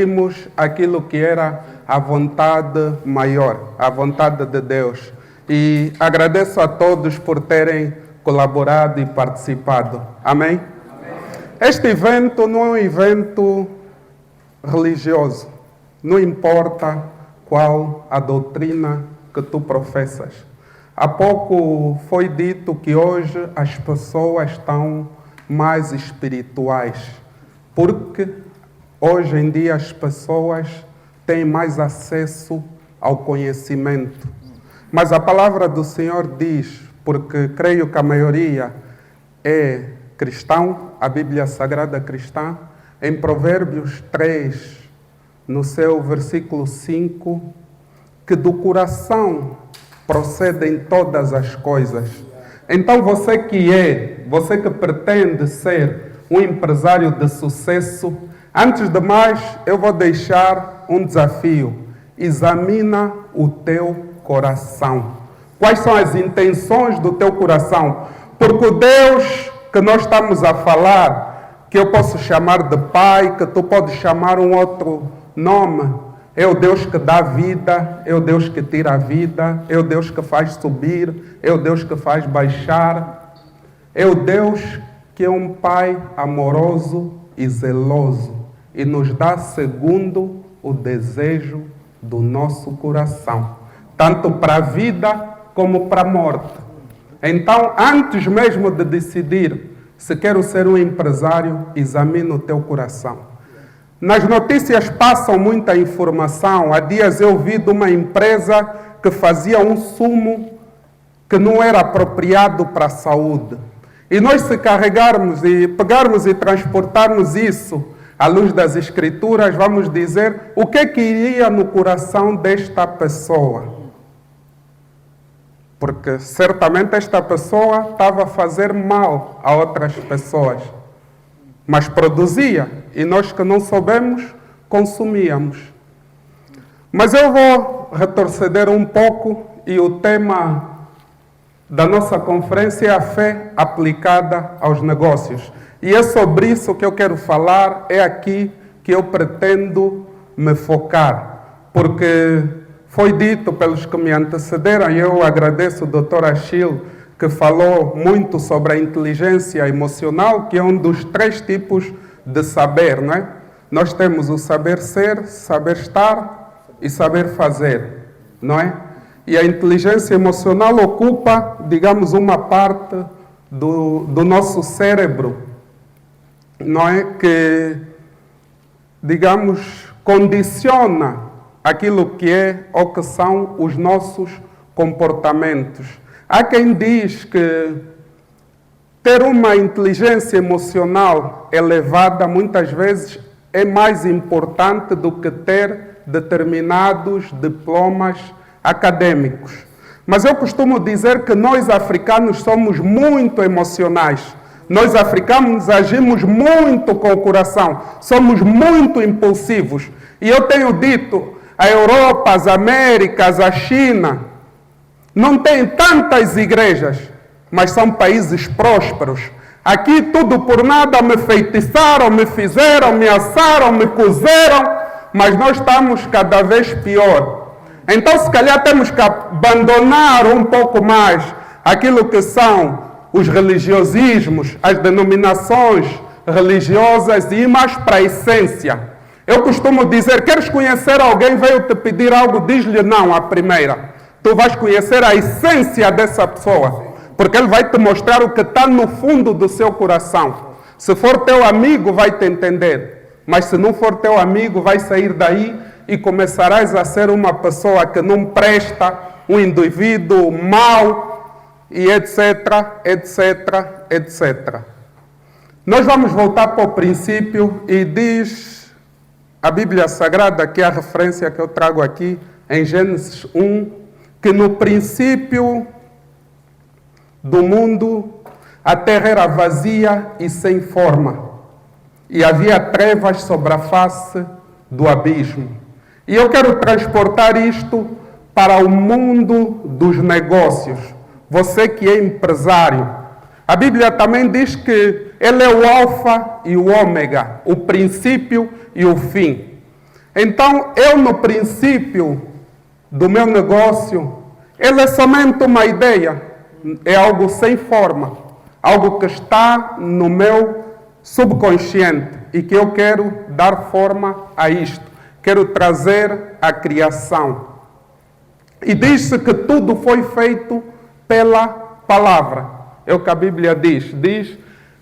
seguimos aquilo que era a vontade maior, a vontade de Deus. E agradeço a todos por terem colaborado e participado. Amém? Este evento não é um evento religioso. Não importa qual a doutrina que tu professas. Há pouco foi dito que hoje as pessoas estão mais espirituais, porque hoje em dia as pessoas têm mais acesso ao conhecimento. Mas a palavra do Senhor diz, porque creio que a maioria é cristão, a Bíblia Sagrada cristã, em Provérbios 3, no seu versículo 5, que do coração procedem todas as coisas. Então você que pretende ser um empresário de sucesso, antes de mais, eu vou deixar um desafio. Examina o teu coração. Quais são as intenções do teu coração? Porque o Deus que nós estamos a falar, que eu posso chamar de Pai, que tu podes chamar um outro nome, é o Deus que dá vida, é o Deus que tira a vida, é o Deus que faz subir, é o Deus que faz baixar, é o Deus que é um Pai amoroso e zeloso e nos dá segundo o desejo do nosso coração, tanto para a vida como para a morte. Então, antes mesmo de decidir se quero ser um empresário, examine o teu coração. Nas notícias passam muita informação. Há dias eu vi de uma empresa que fazia um sumo que não era apropriado para a saúde. E nós, se carregarmos e pegarmos e transportarmos isso à luz das Escrituras, vamos dizer o que iria no coração desta pessoa. Porque certamente esta pessoa estava a fazer mal a outras pessoas, mas produzia, e nós que não soubemos, consumíamos. Mas eu vou retroceder um pouco, e o tema da nossa conferência é a fé aplicada aos negócios. E é sobre isso que eu quero falar, é aqui que eu pretendo me focar, porque foi dito pelos que me antecederam, e eu agradeço o Dr. Achille, que falou muito sobre a inteligência emocional, que é um dos 3 tipos de saber, não é? Nós temos o saber ser, saber estar e saber fazer, não é? E a inteligência emocional ocupa, digamos, uma parte do nosso cérebro, não é? Que, digamos, condiciona aquilo que é ou que são os nossos comportamentos. Há quem diz que ter uma inteligência emocional elevada muitas vezes é mais importante do que ter determinados diplomas acadêmicos. Mas eu costumo dizer que nós africanos somos muito emocionais. Nós africanos agimos muito com o coração, somos muito impulsivos. E eu tenho dito, a Europa, as Américas, a China, não tem tantas igrejas, mas são países prósperos. Aqui tudo por nada me feitiçaram, me fizeram, me assaram, me cozeram, mas nós estamos cada vez pior. Então, se calhar, temos que abandonar um pouco mais aquilo que são os religiosismos, as denominações religiosas e ir mais para a essência. Eu costumo dizer, queres conhecer alguém, veio te pedir algo, diz-lhe não à primeira. Tu vais conhecer a essência dessa pessoa, porque ele vai te mostrar o que está no fundo do seu coração. Se for teu amigo, vai te entender. Mas se não for teu amigo, vai sair daí e começarás a ser uma pessoa que não presta, um indivíduo mau, e etc, etc, etc. Nós vamos voltar para o princípio e diz a Bíblia Sagrada, que é a referência que eu trago aqui, em Gênesis 1, que no princípio do mundo a terra era vazia e sem forma, e havia trevas sobre a face do abismo. E eu quero transportar isto para o mundo dos negócios. Você que é empresário, a Bíblia também diz que ele é o alfa e o ômega, o princípio e o fim. Então, eu no princípio do meu negócio, ele é somente uma ideia, é algo sem forma, algo que está no meu subconsciente e que eu quero dar forma a isto, quero trazer a criação. E diz-se que tudo foi feito pela palavra. É o que a Bíblia diz. Diz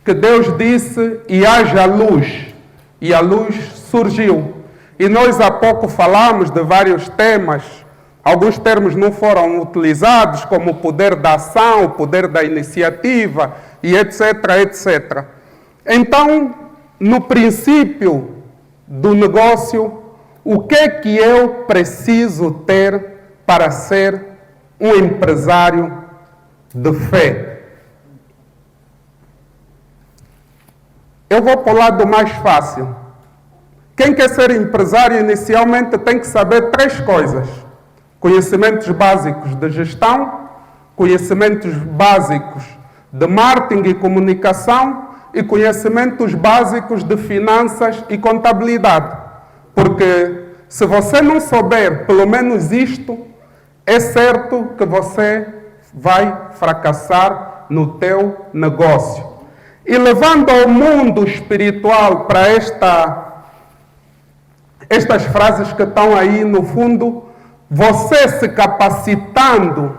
que Deus disse e haja luz, e a luz surgiu. E nós há pouco falamos de vários temas. Alguns termos não foram utilizados, como o poder da ação, o poder da iniciativa, e etc, etc. Então, no princípio do negócio, o que é que eu preciso ter para ser um empresário de fé? Eu vou para o lado mais fácil. Quem quer ser empresário inicialmente tem que saber 3 coisas. Conhecimentos básicos de gestão, conhecimentos básicos de marketing e comunicação e conhecimentos básicos de finanças e contabilidade. Porque se você não souber pelo menos isto, é certo que você vai fracassar no teu negócio. E levando ao mundo espiritual para estas frases que estão aí no fundo, você se capacitando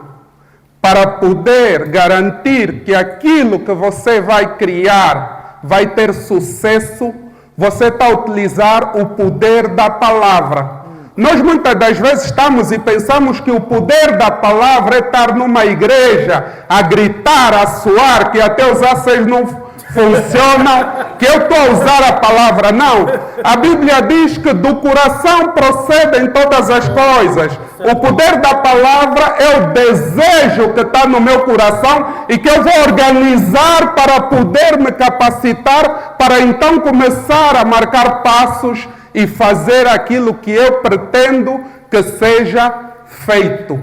para poder garantir que aquilo que você vai criar vai ter sucesso, você está a utilizar o poder da palavra. Nós muitas das vezes estamos e pensamos que o poder da palavra é estar numa igreja a gritar, a suar, que até os A6 não funcionam, que eu estou a usar a palavra. Não. A Bíblia diz que do coração procedem todas as coisas. O poder da palavra é o desejo que está no meu coração e que eu vou organizar para poder me capacitar para então começar a marcar passos e fazer aquilo que eu pretendo que seja feito.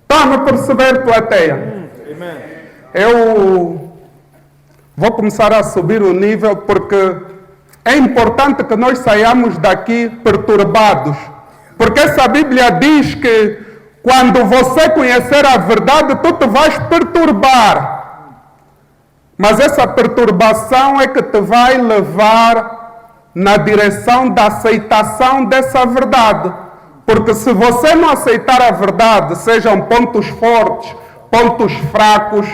Está a me perceber, plateia? Eu vou começar a subir o nível porque é importante que nós saiamos daqui perturbados. Porque essa Bíblia diz que quando você conhecer a verdade, tu te vais perturbar. Mas essa perturbação é que te vai levar na direção da aceitação dessa verdade. Porque se você não aceitar a verdade, sejam pontos fortes, pontos fracos,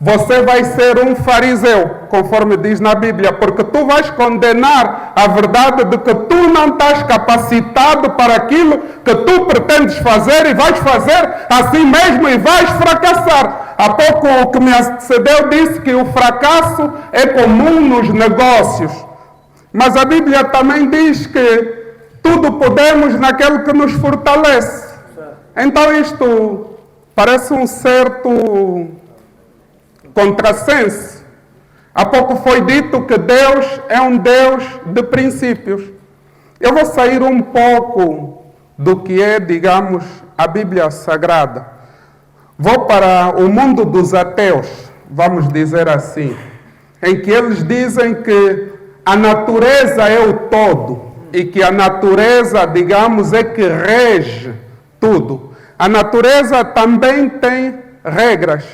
você vai ser um fariseu, conforme diz na Bíblia, porque tu vais condenar a verdade de que tu não estás capacitado para aquilo que tu pretendes fazer e vais fazer assim mesmo e vais fracassar. Há pouco o que me antecedeu disse que o fracasso é comum nos negócios. Mas a Bíblia também diz que tudo podemos naquele que nos fortalece. Então isto parece um certo contrassenso. Há pouco foi dito que Deus é um Deus de princípios. Eu vou sair um pouco do que é, digamos, a Bíblia Sagrada. Vou para o mundo dos ateus, vamos dizer assim, em que eles dizem que a natureza é o todo e que a natureza, digamos, é que rege tudo. A natureza também tem regras,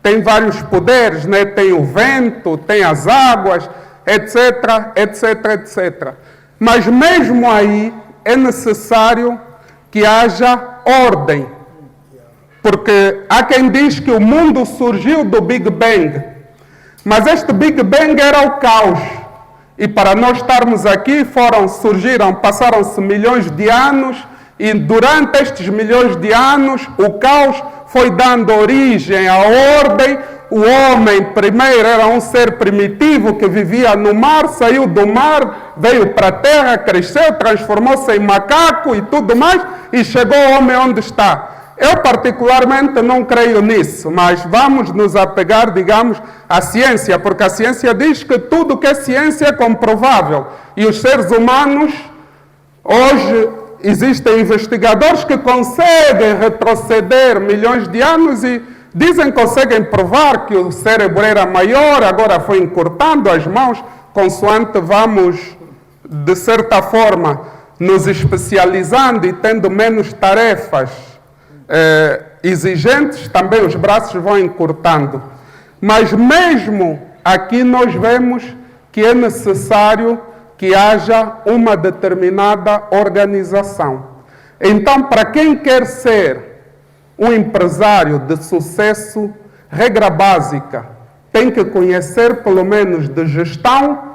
tem vários poderes, né? Tem o vento, tem as águas, etc, etc, etc. Mas mesmo aí é necessário que haja ordem. Porque há quem diz que o mundo surgiu do Big Bang. Mas este Big Bang era o caos. E para nós estarmos aqui, passaram-se milhões de anos, e durante estes milhões de anos, o caos foi dando origem à ordem. O homem, primeiro, era um ser primitivo que vivia no mar, saiu do mar, veio para a terra, cresceu, transformou-se em macaco e tudo mais, e chegou ao homem onde está. Eu, particularmente, não creio nisso, mas vamos nos apegar, digamos, à ciência, porque a ciência diz que tudo que é ciência é comprovável. E os seres humanos, hoje, existem investigadores que conseguem retroceder milhões de anos e dizem que conseguem provar que o cérebro era maior, agora foi encurtando as mãos, consoante vamos, de certa forma, nos especializando e tendo menos tarefas exigentes, também os braços vão encurtando. Mas mesmo aqui nós vemos que é necessário que haja uma determinada organização. Então, para quem quer ser um empresário de sucesso, regra básica, tem que conhecer pelo menos de gestão,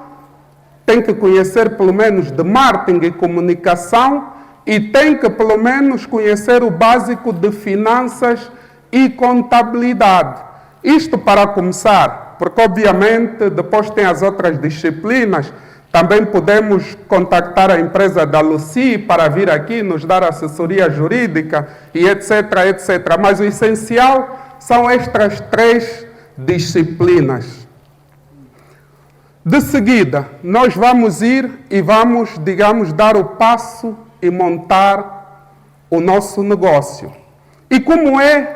tem que conhecer pelo menos de marketing e comunicação e tem que pelo menos conhecer o básico de finanças e contabilidade. Isto para começar, porque obviamente depois tem as outras disciplinas. Também podemos contactar a empresa da Lucy para vir aqui nos dar assessoria jurídica e etc, etc. Mas o essencial são estas 3 disciplinas. De seguida, nós vamos ir e vamos, digamos, dar o passo e montar o nosso negócio. E como é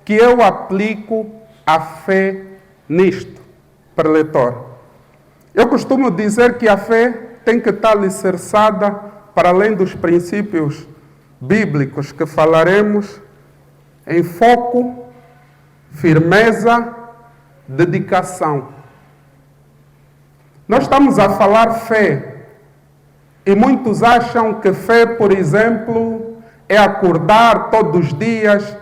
que eu aplico a fé nisto, preletor? Eu costumo dizer que a fé tem que estar alicerçada, para além dos princípios bíblicos que falaremos, em foco, firmeza, dedicação. Nós estamos a falar fé e muitos acham que fé, por exemplo, é acordar todos os dias,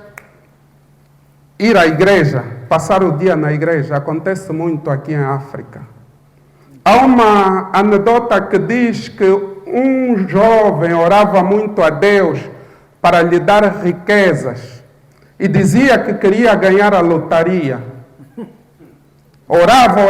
ir à igreja, passar o dia na igreja. Acontece muito aqui em África. Há uma anedota que diz que um jovem orava muito a Deus para lhe dar riquezas e dizia que queria ganhar a lotaria. Orava.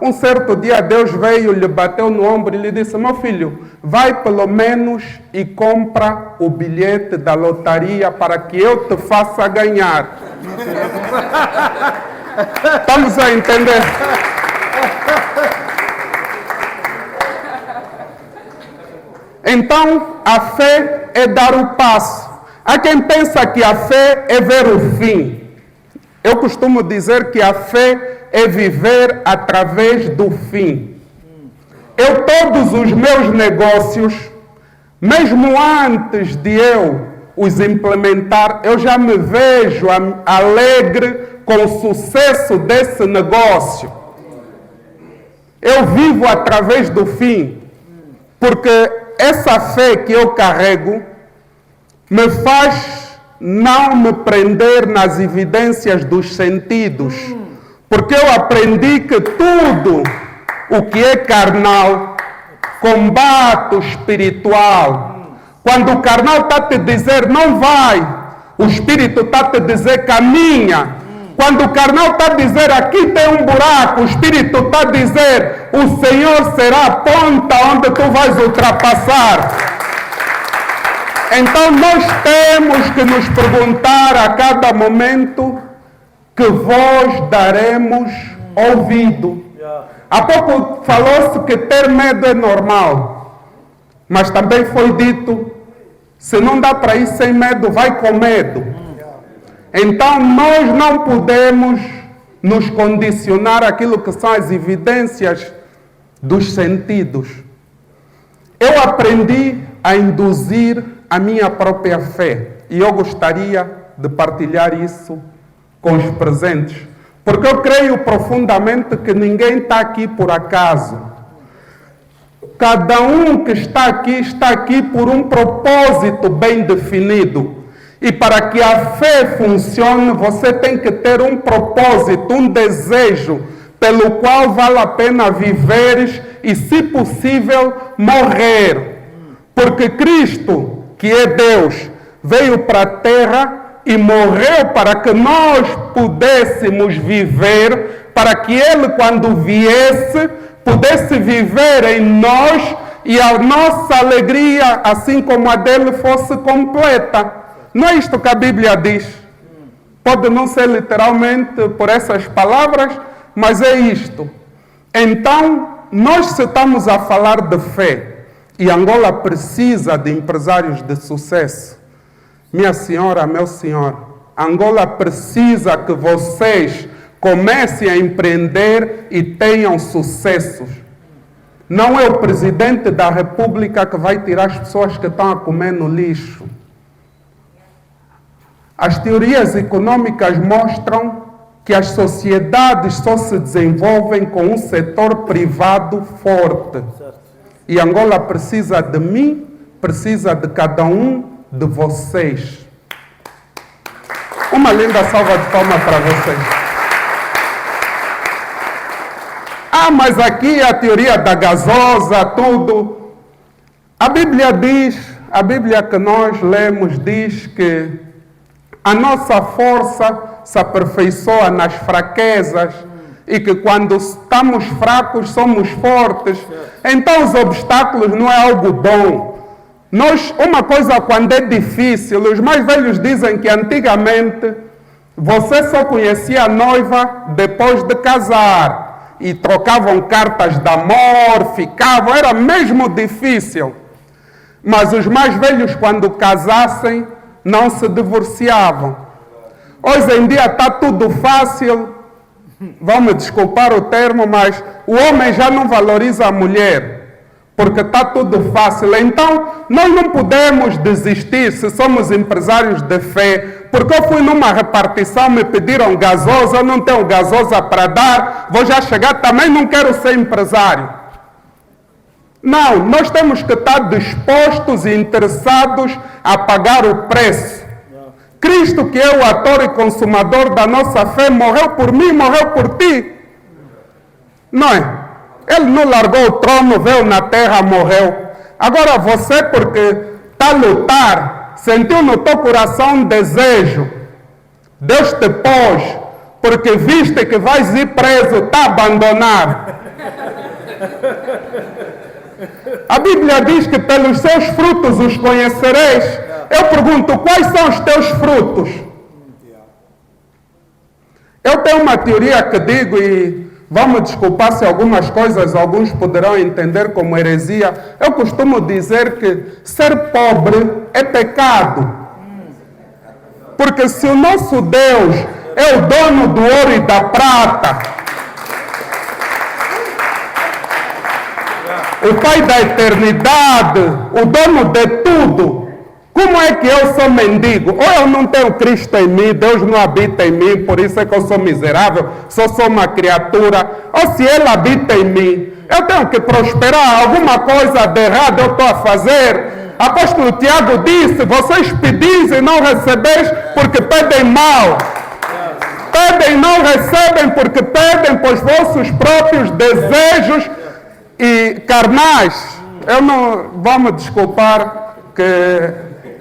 Um certo dia Deus veio, lhe bateu no ombro e lhe disse: meu filho, vai pelo menos e compra o bilhete da lotaria para que eu te faça ganhar. Estamos a entender? Então, a fé é dar o passo. Há quem pensa que a fé é ver o fim. Eu costumo dizer que a fé é viver através do fim. Todos os meus negócios, mesmo antes de eu os implementar, eu já me vejo alegre com o sucesso desse negócio. Eu vivo através do fim, porque essa fé que eu carrego me faz não me prender nas evidências dos sentidos, porque eu aprendi que tudo o que é carnal combate o espiritual. Quando o carnal está a te dizer não vai, o espírito está a te dizer caminha. Quando o carnal está a dizer aqui tem um buraco, o espírito está a dizer o Senhor será a ponta onde tu vais ultrapassar. Então nós temos que nos perguntar a cada momento que voz daremos ouvido. Há pouco falou-se que ter medo é normal, mas também foi dito, se não dá para ir sem medo, vai com medo. Então nós não podemos nos condicionar àquilo que são as evidências dos sentidos. Eu aprendi a induzir a minha própria fé e eu gostaria de partilhar isso com os presentes, porque eu creio profundamente que ninguém está aqui por acaso. Cada um que está aqui por um propósito bem definido. E para que a fé funcione, você tem que ter um propósito, um desejo, pelo qual vale a pena viveres e, se possível, morrer. Porque Cristo, que é Deus, veio para a terra e morreu para que nós pudéssemos viver, para que Ele, quando viesse, pudesse viver em nós e a nossa alegria, assim como a dele, fosse completa. Não é isto que a Bíblia diz. Pode não ser literalmente por essas palavras, mas é isto. Então, nós se estamos a falar de fé, e Angola precisa de empresários de sucesso. Minha senhora, meu senhor, Angola precisa que vocês comecem a empreender e tenham sucessos. Não é o presidente da República que vai tirar as pessoas que estão a comer no lixo. As teorias econômicas mostram que as sociedades só se desenvolvem com um setor privado forte. E Angola precisa de mim, precisa de cada um de vocês. Uma linda salva de palmas para vocês. Mas aqui a teoria da gasosa, tudo. A Bíblia diz, a Bíblia que nós lemos diz que a nossa força se aperfeiçoa nas fraquezas e que quando estamos fracos somos fortes. Então os obstáculos não é algo bom. Uma coisa quando é difícil, os mais velhos dizem que antigamente você só conhecia a noiva depois de casar. E trocavam cartas de amor, ficavam, era mesmo difícil. Mas os mais velhos, quando casassem, não se divorciavam. Hoje em dia está tudo fácil, vão me desculpar o termo, mas o homem já não valoriza a mulher, porque está tudo fácil. Então, nós não podemos desistir se somos empresários de fé, porque eu fui numa repartição, me pediram gasosa, eu não tenho gasosa para dar, vou já chegar, também não quero ser empresário. Não, nós temos que estar dispostos e interessados a pagar o preço. Cristo, que é o autor e consumador da nossa fé, morreu por mim, morreu por ti. Não é? Ele não largou o trono, veio na terra, morreu. Agora você, porque está a lutar, sentiu no teu coração um desejo, Deus te pôs, porque viste que vais ir preso, está a abandonar. A Bíblia diz que pelos seus frutos os conhecereis. Eu pergunto, quais são os teus frutos? Eu tenho uma teoria que digo, e vamos desculpar se algumas coisas alguns poderão entender como heresia. Eu costumo dizer que ser pobre é pecado. Porque se o nosso Deus é o dono do ouro e da prata, o Pai da eternidade, o dono de tudo, como é que eu sou mendigo? Ou eu não tenho Cristo em mim, Deus não habita em mim, por isso é que eu sou miserável, só sou uma criatura. Ou se Ele habita em mim, eu tenho que prosperar, alguma coisa de errado eu estou a fazer. Apóstolo Tiago disse, vocês pedis e não recebeis porque pedem mal. Pedem e não recebem porque pedem por vossos próprios desejos e carnais. Eu não, vamos desculpar que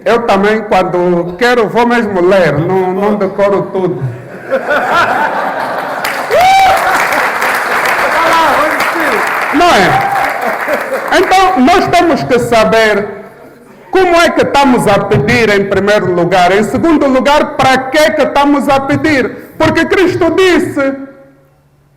eu também, quando quero, vou mesmo ler, não decoro tudo. Não é? Então, nós temos que saber como é que estamos a pedir em primeiro lugar. Em segundo lugar, para que estamos a pedir? Porque Cristo disse,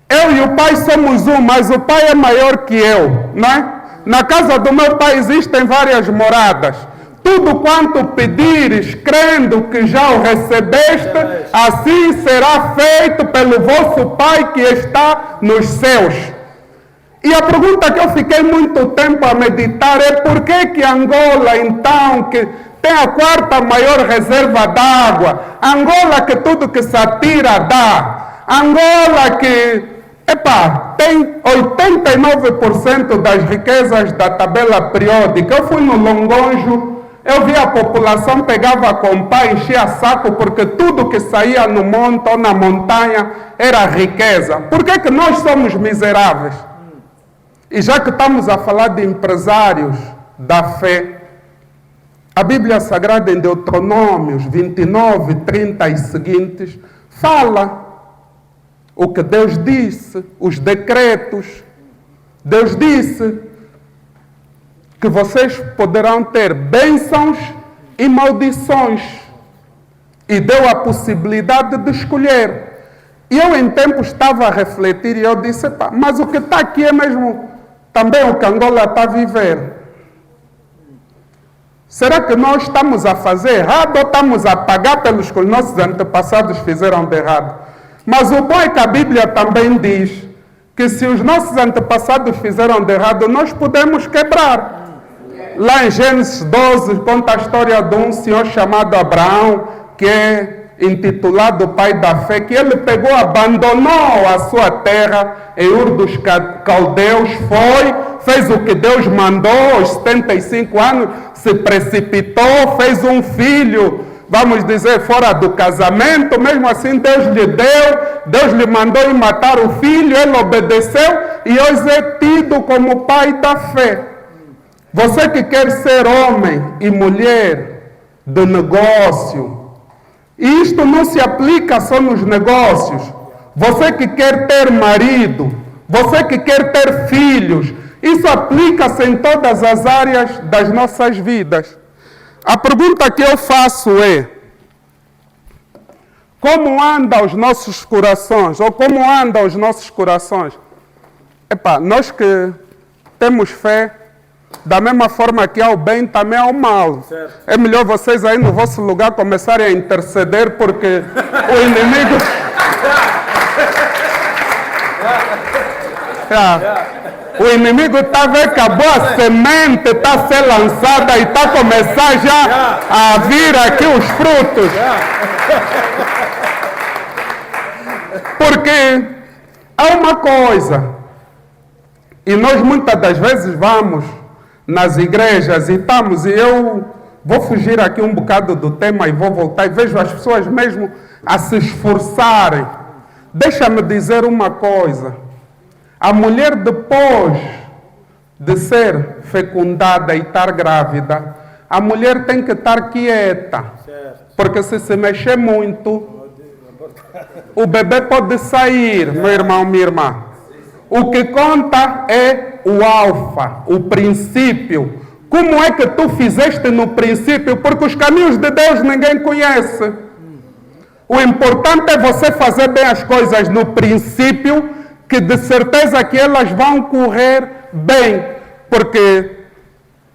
eu e o Pai somos um, mas o Pai é maior que eu, não é? Na casa do meu Pai existem várias moradas. Tudo quanto pedires, crendo que já o recebeste, assim será feito pelo vosso Pai que está nos céus. E a pergunta que eu fiquei muito tempo a meditar é por que Angola, então, que tem a quarta maior reserva d'água, Angola que tudo que se atira dá, Angola que, tem 89% das riquezas da tabela periódica. Eu fui no Longonjo, eu vi a população pegava com pá, enchia saco, porque tudo que saía no monte ou na montanha era riqueza. Por que nós somos miseráveis? E já que estamos a falar de empresários da fé, a Bíblia Sagrada em Deuteronômios 29, 30 e seguintes, fala o que Deus disse, os decretos. Deus disse que vocês poderão ter bênçãos e maldições. E deu a possibilidade de escolher. E eu em tempo estava a refletir e eu disse, mas o que está aqui é mesmo também o que Angola está a viver. Será que nós estamos a fazer errado ou estamos a pagar pelos que os nossos antepassados fizeram de errado? Mas o bom é que a Bíblia também diz que se os nossos antepassados fizeram de errado, nós podemos quebrar. Lá em Gênesis 12, conta a história de um senhor chamado Abraão, que é intitulado pai da fé, que ele pegou, abandonou a sua terra em Ur dos Caldeus, fez o que Deus mandou, aos 75 anos, se precipitou, fez um filho, vamos dizer, fora do casamento, mesmo assim Deus lhe mandou ir matar o filho, ele obedeceu e hoje é tido como pai da fé. Você que quer ser homem e mulher de negócio, e isto não se aplica só nos negócios. Você que quer ter marido, você que quer ter filhos, isso aplica-se em todas as áreas das nossas vidas. A pergunta que eu faço é: como andam os nossos corações? Ou como andam os nossos corações? Nós que temos fé, da mesma forma que há o bem, também há o mal. Certo. É melhor vocês aí no vosso lugar começarem a interceder, porque o inimigo... O inimigo está a ver que a boa semente está a ser lançada e está a começar já a vir aqui os frutos. Porque há uma coisa, e nós muitas das vezes vamos nas igrejas e eu vou fugir aqui um bocado do tema e vou voltar e vejo as pessoas mesmo a se esforçarem. Deixa-me dizer uma coisa: a mulher, depois de ser fecundada e estar grávida, a mulher tem que estar quieta, porque se mexer muito, o bebê pode sair, meu irmão, minha irmã. O que conta é o alfa, o princípio. Como é que tu fizeste no princípio? Porque os caminhos de Deus ninguém conhece. O importante é você fazer bem as coisas no princípio, que de certeza que elas vão correr bem. Porque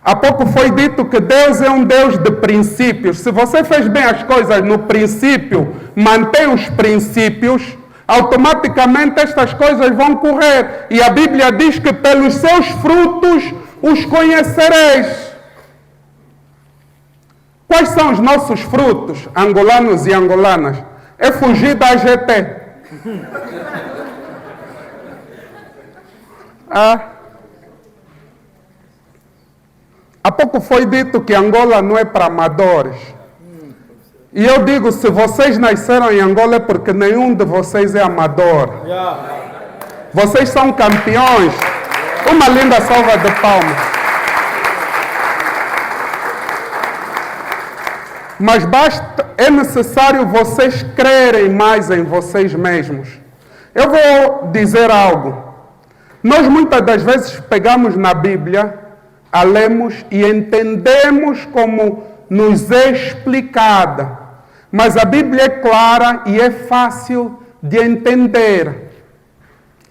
há pouco foi dito que Deus é um Deus de princípios. Se você fez bem as coisas no princípio, mantém os princípios, automaticamente estas coisas vão correr. E a Bíblia diz que pelos seus frutos os conhecereis. Quais são os nossos frutos, angolanos e angolanas? É fugir da AGT. Há pouco foi dito que Angola não é para amadores. E eu digo, se vocês nasceram em Angola é porque nenhum de vocês é amador. Vocês são campeões. Uma linda salva de palmas. Mas é necessário vocês crerem mais em vocês mesmos. Eu vou dizer algo. Nós muitas das vezes pegamos na Bíblia, a lemos e entendemos como nos é explicada. Mas a Bíblia é clara e é fácil de entender.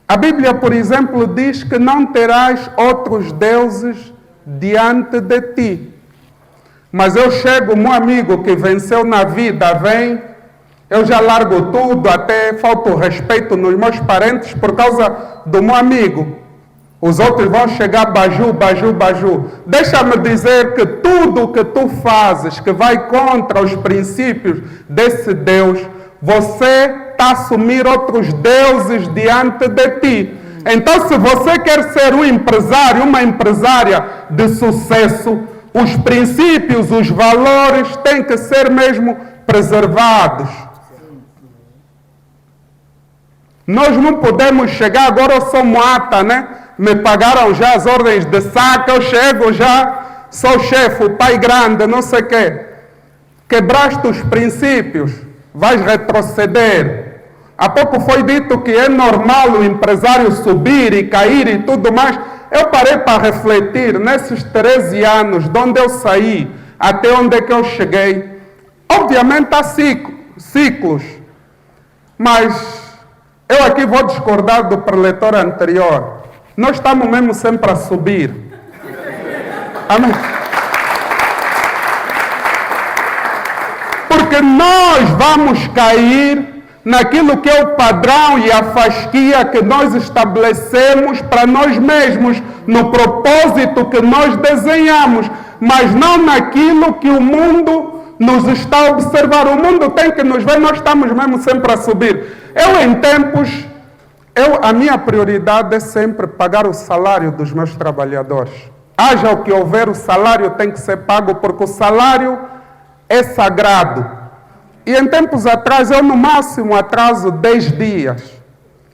A Bíblia, por exemplo, diz que não terás outros deuses diante de ti. Mas eu chego, meu amigo que venceu na vida, vem, eu já largo tudo, até falta o respeito nos meus parentes por causa do meu amigo. Os outros vão chegar baju, baju, baju. Deixa-me dizer que tudo o que tu fazes que vai contra os princípios desse Deus, você está a assumir outros deuses diante de ti. Então, se você quer ser um empresário, uma empresária de sucesso, os princípios, os valores têm que ser mesmo preservados. Nós não podemos chegar, agora eu sou moata, né? Me pagaram já as ordens de saca, eu chego já, sou chefe, o pai grande, não sei o quê. Quebraste os princípios, vais retroceder. Há pouco foi dito que é normal o empresário subir e cair e tudo mais. Eu parei para refletir nesses 13 anos, de onde eu saí até onde é que eu cheguei. Obviamente há ciclos, mas eu aqui vou discordar do preletor anterior. Nós estamos mesmo sempre a subir. Amém? Porque nós vamos cair, naquilo que é o padrão e a fasquia que nós estabelecemos para nós mesmos, no propósito que nós desenhamos, mas não naquilo que o mundo nos está a observar. O mundo tem que nos ver, nós estamos mesmo sempre a subir. A minha prioridade é sempre pagar o salário dos meus trabalhadores. Haja o que houver, o salário tem que ser pago, porque o salário é sagrado. E em tempos atrás, eu no máximo atraso 10 dias.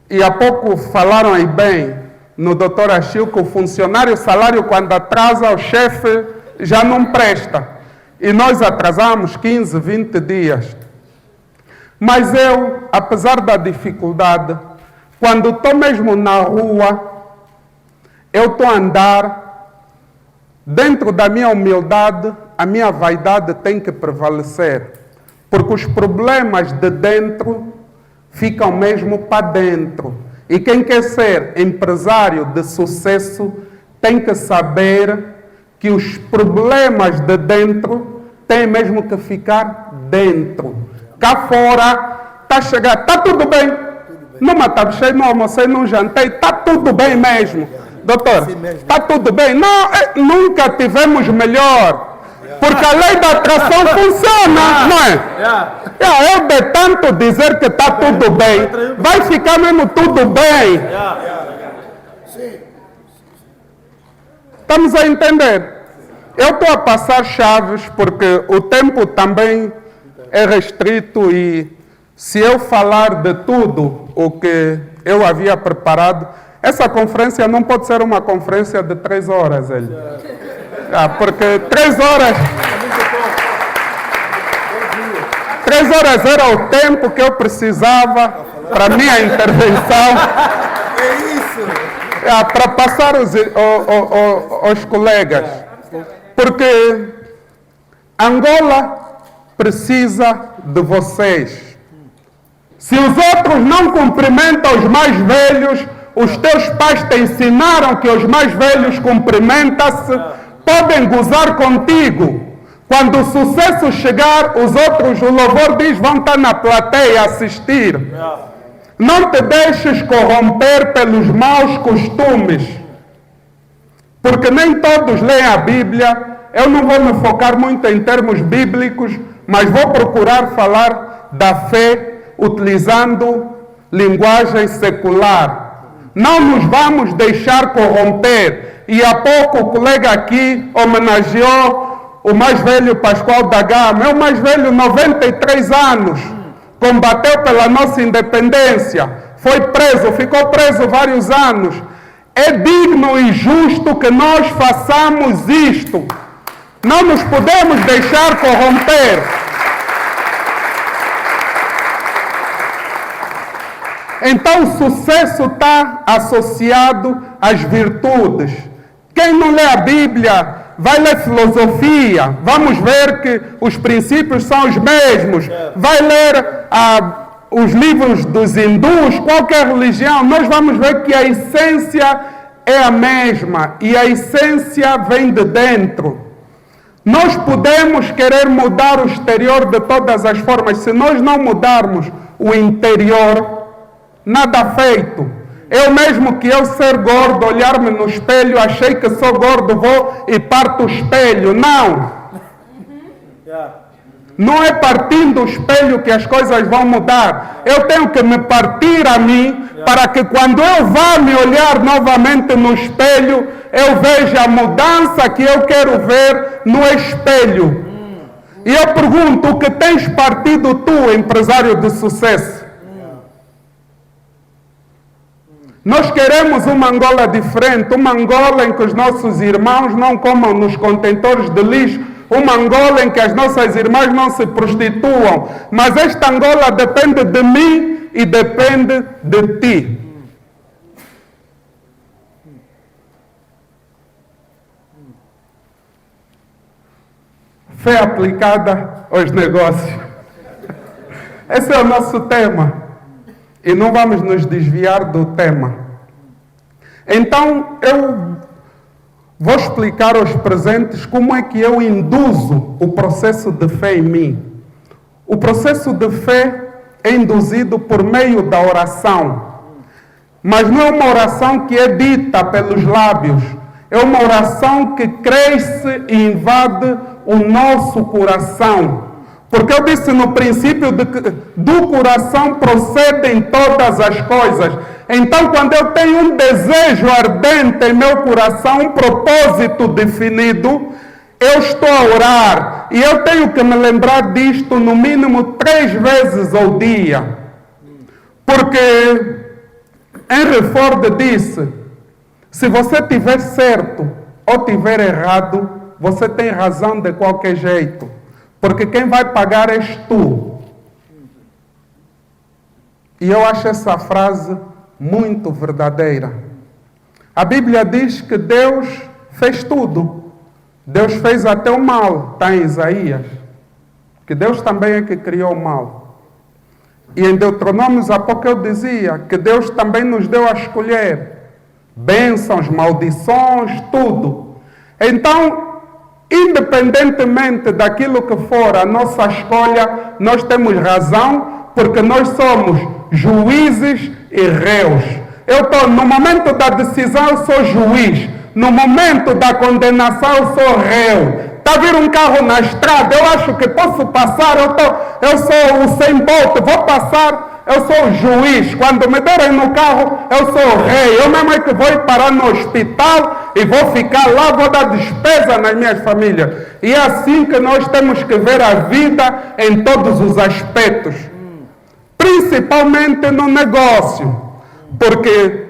E há pouco falaram aí bem no Dr. Achille que o funcionário, o salário quando atrasa, o chefe já não presta. E nós atrasamos 15, 20 dias. Mas eu, apesar da dificuldade, quando estou mesmo na rua, eu estou a andar, dentro da minha humildade, a minha vaidade tem que prevalecer. Porque os problemas de dentro ficam mesmo para dentro. E quem quer ser empresário de sucesso tem que saber que os problemas de dentro têm mesmo que ficar dentro. Cá fora, está a chegar, está tudo bem. Não matei, não almocei, não jantei, está tudo bem mesmo. Doutor, está tudo bem? Não, nunca tivemos melhor. Porque a lei da atração funciona, não é? Eu de tanto dizer que está tudo bem, vai ficar mesmo tudo bem. Estamos a entender? Eu estou a passar chaves porque o tempo também é restrito e se eu falar de tudo o que eu havia preparado, essa conferência não pode ser uma conferência de 3 horas, porque 3 horas... 3 horas era o tempo que eu precisava para a minha intervenção. É isso! Para passar aos colegas. Porque Angola precisa de vocês. Se os outros não cumprimentam os mais velhos, os teus pais te ensinaram que os mais velhos cumprimentam-se, podem gozar contigo. Quando o sucesso chegar, os outros, o louvor diz, vão estar na plateia a assistir. Não te deixes corromper pelos maus costumes. Porque nem todos leem a Bíblia. Eu não vou me focar muito em termos bíblicos, mas vou procurar falar da fé utilizando linguagem secular. Não nos vamos deixar corromper. E há pouco o colega aqui homenageou o mais velho Pascoal da Gama. É o mais velho, 93 anos. Combateu pela nossa independência. Foi preso, ficou preso vários anos. É digno e justo que nós façamos isto. Não nos podemos deixar corromper. Então o sucesso está associado às virtudes. Quem não lê a Bíblia vai ler filosofia, vamos ver que os princípios são os mesmos. Vai ler os livros dos hindus, qualquer religião, nós vamos ver que a essência é a mesma. E a essência vem de dentro. Nós podemos querer mudar o exterior de todas as formas. Se nós não mudarmos o interior, nada feito. Eu mesmo que eu ser gordo, olhar-me no espelho, achei que sou gordo, vou e parto o espelho. Não. Não é partindo o espelho que as coisas vão mudar. Eu tenho que me partir a mim para que quando eu vá me olhar novamente no espelho, eu veja a mudança que eu quero ver no espelho. E eu pergunto, o que tens partido tu, empresário de sucesso? Nós queremos uma Angola diferente, uma Angola em que os nossos irmãos não comam nos contentores de lixo, uma Angola em que as nossas irmãs não se prostituam. Mas esta Angola depende de mim e depende de ti. Fé aplicada aos negócios. Esse é o nosso tema. E não vamos nos desviar do tema. Então, eu vou explicar aos presentes como é que eu induzo o processo de fé em mim. O processo de fé é induzido por meio da oração. Mas não é uma oração que é dita pelos lábios. É uma oração que cresce e invade o nosso coração. Porque eu disse no princípio de que do coração procedem todas as coisas. Então, quando eu tenho um desejo ardente em meu coração, um propósito definido, eu estou a orar. E eu tenho que me lembrar disto no mínimo 3 vezes ao dia. Porque Henry Ford disse, se você tiver certo ou tiver errado, você tem razão de qualquer jeito. Porque quem vai pagar és tu. E eu acho essa frase muito verdadeira. A Bíblia diz que Deus fez tudo. Deus fez até o mal, está em Isaías. Que Deus também é que criou o mal. E em Deuteronômios há pouco eu dizia que Deus também nos deu a escolher bênçãos, maldições, tudo. Então, independentemente daquilo que for a nossa escolha, nós temos razão, porque nós somos juízes e réus. No momento da decisão, eu sou juiz. No momento da condenação, eu sou réu. Está a vir um carro na estrada, eu acho que posso passar, eu sou o sem bote, vou passar, eu sou o juiz. Quando me derem no carro, eu sou o rei. Eu mesmo é que vou parar no hospital e vou ficar lá, vou dar despesa nas minhas famílias. E é assim que nós temos que ver a vida em todos os aspectos. Principalmente no negócio. Porque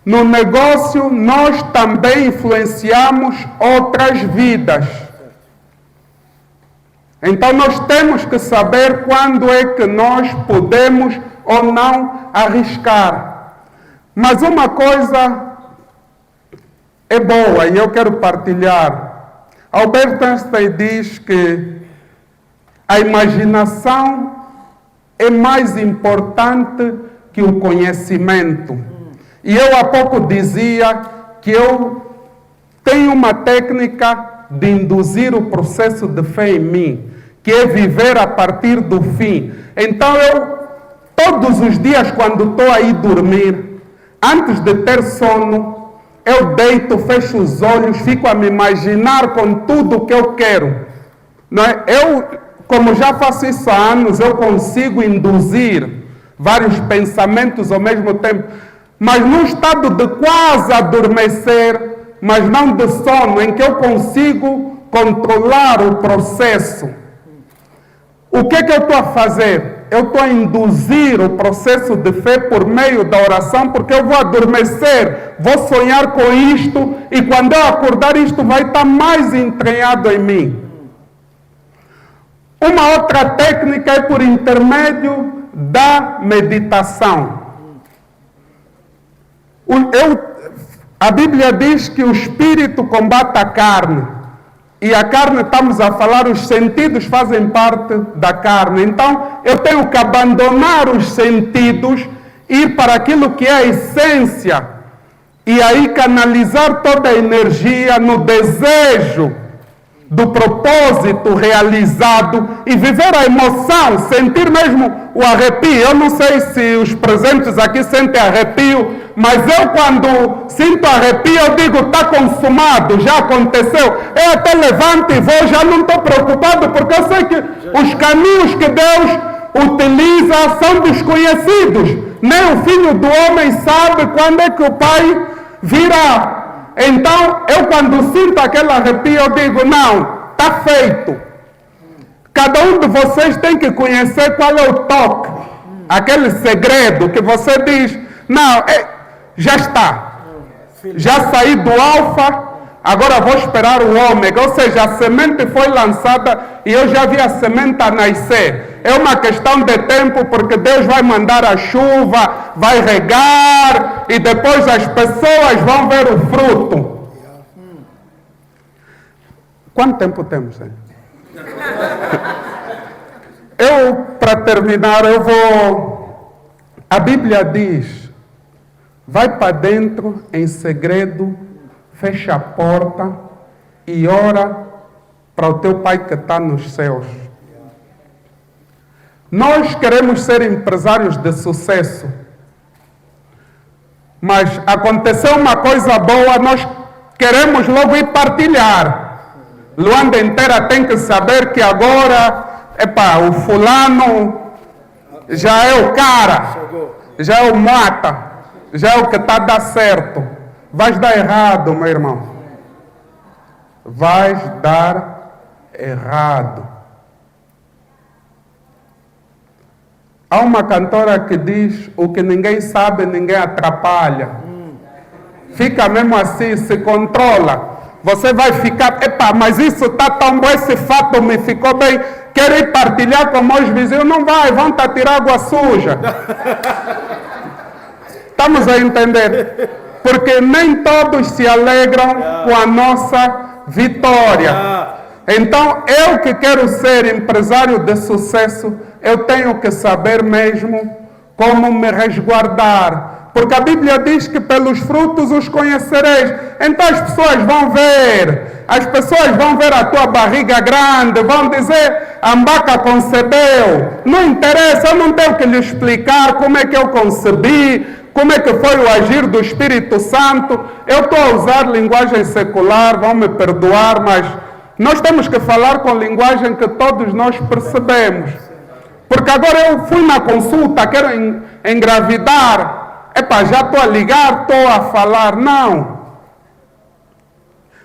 no negócio nós também influenciamos outras vidas. Então nós temos que saber quando é que nós podemos ou não arriscar. Mas uma coisa é boa e eu quero partilhar. Albert Einstein diz que a imaginação é mais importante que o conhecimento. E eu há pouco dizia que eu tenho uma técnica de induzir o processo de fé em mim, que é viver a partir do fim. Então todos os dias quando estou a ir dormir, antes de ter sono, eu deito, fecho os olhos, fico a me imaginar com tudo o que eu quero. Não é? Como já faço isso há anos, eu consigo induzir vários pensamentos ao mesmo tempo, mas num estado de quase adormecer, mas não de sono, em que eu consigo controlar o processo. O que é que eu estou a fazer? Eu estou a induzir o processo de fé por meio da oração, porque eu vou adormecer, vou sonhar com isto, e quando eu acordar isto vai estar mais entranhado em mim. Uma outra técnica é por intermédio da meditação. A Bíblia diz que o espírito combate a carne. E a carne, estamos a falar, os sentidos fazem parte da carne. Então, eu tenho que abandonar os sentidos, ir para aquilo que é a essência. E aí canalizar toda a energia no desejo do propósito realizado e viver a emoção, sentir mesmo o arrepio. Eu não sei se os presentes aqui sentem arrepio, mas eu quando sinto arrepio, eu digo, está consumado, já aconteceu. Eu até levanto e vou, já não estou preocupado, porque eu sei que os caminhos que Deus utiliza são desconhecidos. Nem o Filho do Homem sabe quando é que o Pai virá. Então, eu quando sinto aquele arrepio, eu digo, não, está feito. Cada um de vocês tem que conhecer qual é o toque, aquele segredo que você diz, não, já está. Já saí do alfa, agora vou esperar o ômega. Ou seja, a semente foi lançada e eu já vi a semente a nascer. É uma questão de tempo, porque Deus vai mandar a chuva, vai regar, e depois as pessoas vão ver o fruto. Quanto tempo temos, hein? Para terminar, a Bíblia diz, vai para dentro em segredo, fecha a porta e ora para o teu Pai que está nos céus. Nós queremos ser empresários de sucesso. Mas aconteceu uma coisa boa, nós queremos logo ir partilhar. Luanda inteira tem que saber que agora, o fulano já é o cara, já é o mata, já é o que está a dar certo. Vais dar errado, meu irmão. Vais dar errado. Há uma cantora que diz: o que ninguém sabe, ninguém atrapalha. Fica mesmo assim, se controla. Você vai ficar, mas isso está tão bom, esse fato me ficou bem. Quero ir partilhar com meus vizinhos. Não vai, vão te tirar água suja. Estamos a entender? Porque nem todos se alegram com a nossa vitória. Então, eu que quero ser empresário de sucesso, eu tenho que saber mesmo como me resguardar. Porque a Bíblia diz que pelos frutos os conhecereis. Então as pessoas vão ver. As pessoas vão ver a tua barriga grande. Vão dizer: Ambaca concebeu. Não interessa, eu não tenho que lhe explicar como é que eu concebi, como é que foi o agir do Espírito Santo. Eu estou a usar linguagem secular, vão me perdoar, mas nós temos que falar com linguagem que todos nós percebemos. Porque agora eu fui na consulta, quero engravidar. Já estou a ligar, estou a falar. Não.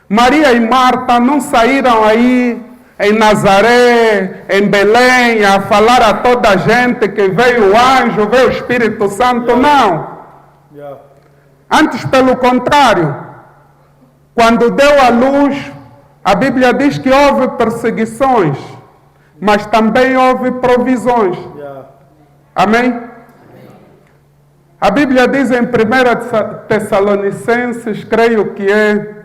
Maria e Marta não saíram aí em Nazaré, em Belém, a falar a toda a gente que veio o anjo, veio o Espírito Santo. Não. Antes, pelo contrário, quando deu a luz, a Bíblia diz que houve perseguições, mas também houve provisões. Amém? A Bíblia diz em 1 Tessalonicenses, creio que é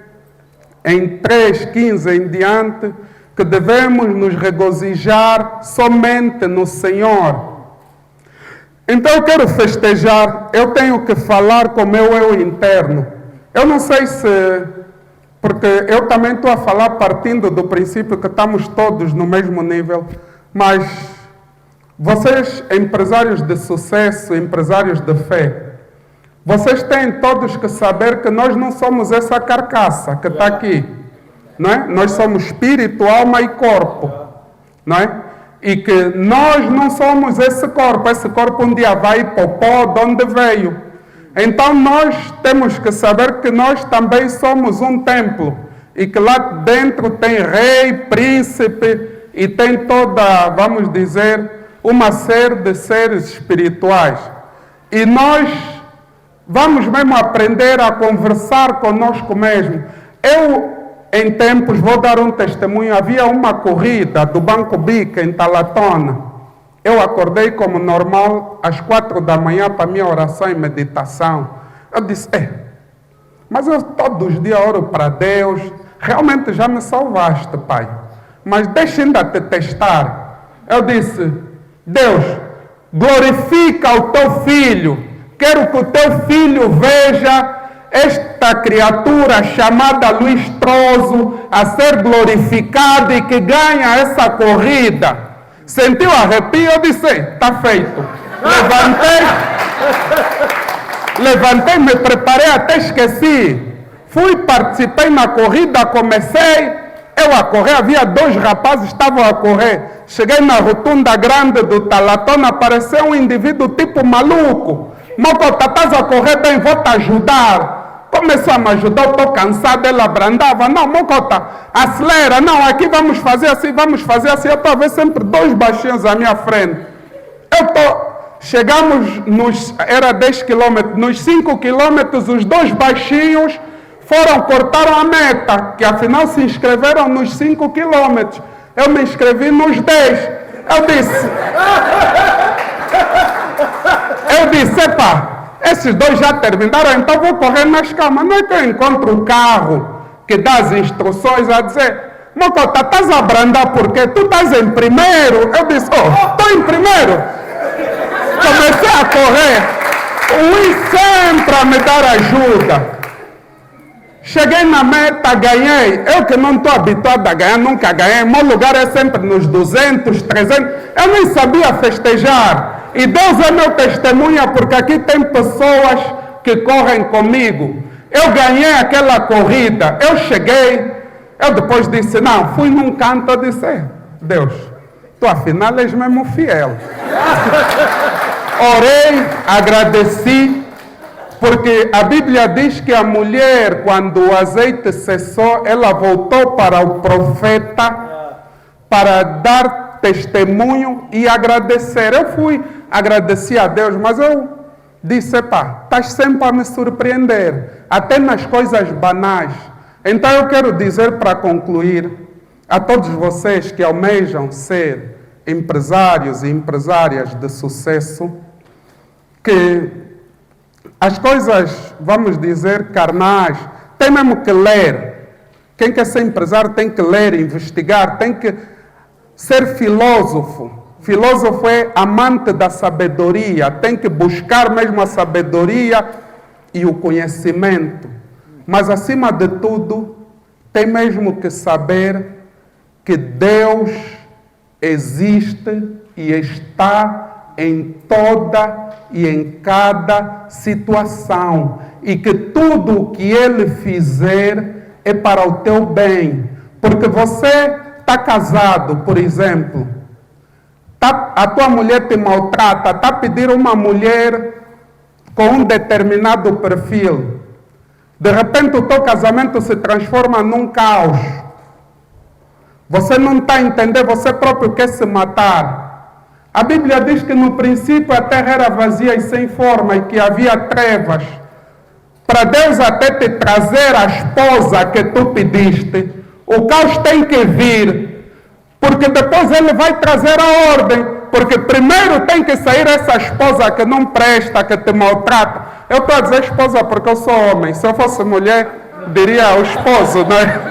em 3:15 em diante, que devemos nos regozijar somente no Senhor. Então eu quero festejar, eu tenho que falar com o meu eu interno. Eu não sei se... Porque eu também estou a falar partindo do princípio que estamos todos no mesmo nível, mas vocês, empresários de sucesso, empresários de fé, vocês têm todos que saber que nós não somos essa carcaça que está aqui, não é? Nós somos espírito, alma e corpo, não é? E que nós não somos esse corpo um dia vai para o pó de onde veio. Então nós temos que saber que nós também somos um templo e que lá dentro tem rei, príncipe e tem toda, vamos dizer, uma série de seres espirituais. E nós vamos mesmo aprender a conversar conosco mesmo. Eu, em tempos, vou dar um testemunho, havia uma corrida do Banco Bica em Talatona. Eu acordei como normal às 4 da manhã para a minha oração e meditação. Eu disse, mas eu todos os dias oro para Deus. Realmente já me salvaste, Pai. Mas deixa ainda te testar. Eu disse, Deus, glorifica o teu filho. Quero que o teu filho veja esta criatura chamada Luiz Trozo a ser glorificada e que ganha essa corrida. Sentiu arrepio? Eu disse, está feito. Levantei, me preparei, até esqueci. Fui, participei na corrida, comecei. Eu a correr, havia 2 rapazes que estavam a correr. Cheguei na rotunda grande do Talatona, apareceu um indivíduo tipo maluco. Mocota, estás a correr bem, vou te ajudar. Começou a me ajudar, eu estou cansado, ele abrandava. Não, Mocota, acelera, não, aqui vamos fazer assim. Eu estou a ver sempre 2 baixinhos à minha frente. Chegamos, era 10 quilômetros, nos 5 quilômetros, os 2 baixinhos cortaram a meta, que afinal se inscreveram nos 5 quilômetros. Eu me inscrevi nos 10. Eu disse, esses 2 já terminaram, então vou correr nas calmas. Não é que eu encontro o carro que dá as instruções a dizer, Mocota, estás a abrandar porque tu estás em primeiro. Eu disse, estou em primeiro. Comecei a correr, o Luiz sempre a me dar ajuda. Cheguei na meta, ganhei. Eu que não estou habituado a ganhar, nunca ganhei. Meu lugar é sempre nos 200, 300. Eu nem sabia festejar. E Deus é meu testemunha, porque aqui tem pessoas que correm comigo. Eu ganhei aquela corrida. Eu cheguei. Eu depois disse, não, fui num canto, eu disse, Deus, tu afinal és mesmo fiel. Orei, agradeci. Porque a Bíblia diz que a mulher, quando o azeite cessou, ela voltou para o profeta para dar testemunho e agradecer. Eu fui agradecer a Deus, mas eu disse, estás sempre a me surpreender, até nas coisas banais. Então eu quero dizer para concluir a todos vocês que almejam ser empresários e empresárias de sucesso, que as coisas, vamos dizer, carnais, tem mesmo que ler. Quem quer ser empresário tem que ler, investigar, tem que ser filósofo. Filósofo é amante da sabedoria, tem que buscar mesmo a sabedoria e o conhecimento. Mas, acima de tudo, tem mesmo que saber que Deus existe e está em toda e em cada situação, e que tudo o que Ele fizer é para o teu bem. Porque você está casado, por exemplo, a tua mulher te maltrata, está a pedir uma mulher com um determinado perfil. De repente o teu casamento se transforma num caos. Você não está a entender, você próprio quer se matar. A Bíblia diz que no princípio a terra era vazia e sem forma e que havia trevas. Para Deus até te trazer a esposa que tu pediste, o caos tem que vir, porque depois Ele vai trazer a ordem, porque primeiro tem que sair essa esposa que não presta, que te maltrata. Eu estou a dizer esposa porque eu sou homem, se eu fosse mulher, diria o esposo, não é?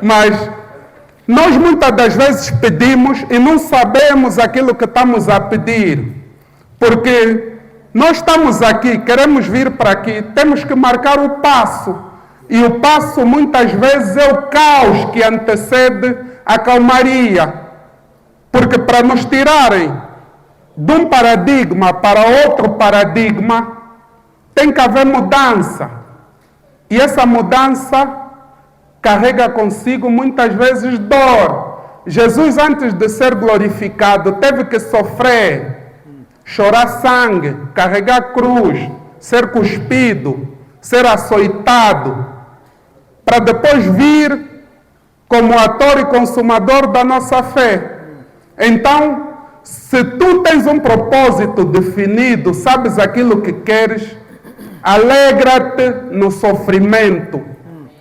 Mas nós muitas das vezes pedimos e não sabemos aquilo que estamos a pedir. Porque nós estamos aqui, queremos vir para aqui, temos que marcar o passo. E o passo muitas vezes é o caos que antecede a calmaria. Porque para nos tirarem de um paradigma para outro paradigma, tem que haver mudança. E essa mudança carrega consigo muitas vezes dor. Jesus, antes de ser glorificado, teve que sofrer, chorar sangue, carregar cruz, ser cuspido, ser açoitado, para depois vir como ator e consumador da nossa fé. Então, se tu tens um propósito definido, sabes aquilo que queres, alegra-te no sofrimento.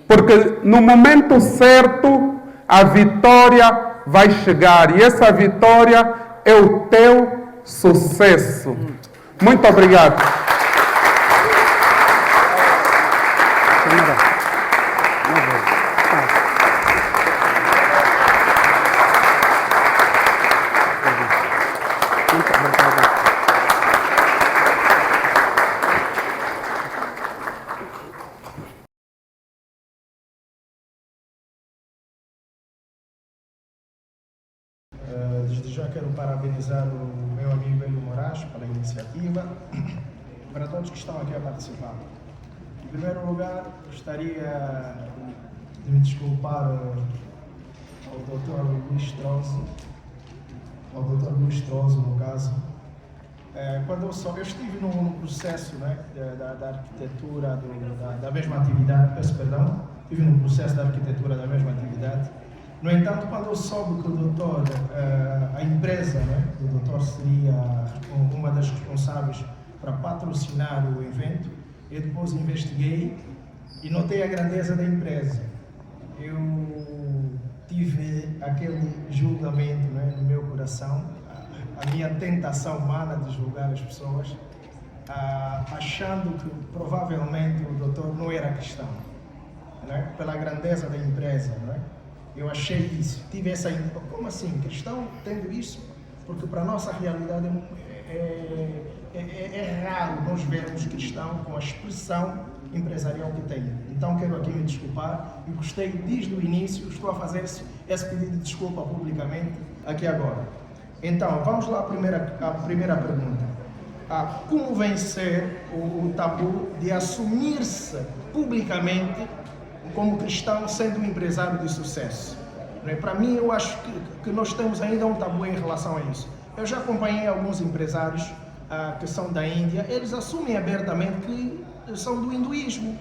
Porque no momento certo, a vitória vai chegar. E essa vitória é o teu sucesso. Muito obrigado. Desde já quero parabenizar o meu amigo Hélio Moraes pela iniciativa, para todos que estão aqui a participar. Em primeiro lugar, gostaria de me desculpar ao Dr. Luís Trozo, no caso. Quando eu estive no processo, né, da arquitetura da mesma atividade, estive no processo da arquitetura da mesma atividade. No entanto, quando eu soube que o doutor, a empresa, né, do doutor seria uma das responsáveis para patrocinar o evento, eu depois investiguei e notei a grandeza da empresa. Eu tive aquele julgamento, né, no meu coração, a minha tentação humana de julgar as pessoas, achando que provavelmente o doutor não era cristão, né, pela grandeza da empresa, né? Eu achei isso, tive essa... Como assim? Cristão tendo isso? Porque para a nossa realidade é raro nós vermos cristão com a expressão empresarial que tem. Então quero aqui me desculpar e gostei desde o início, estou a fazer esse pedido de desculpa publicamente aqui agora. Então, vamos lá à primeira pergunta. Como vencer o tabu de assumir-se publicamente como cristão sendo um empresário de sucesso? Para mim, eu acho que nós temos ainda um tabu em relação a isso. Eu já acompanhei alguns empresários que são da Índia, eles assumem abertamente que são do hinduísmo.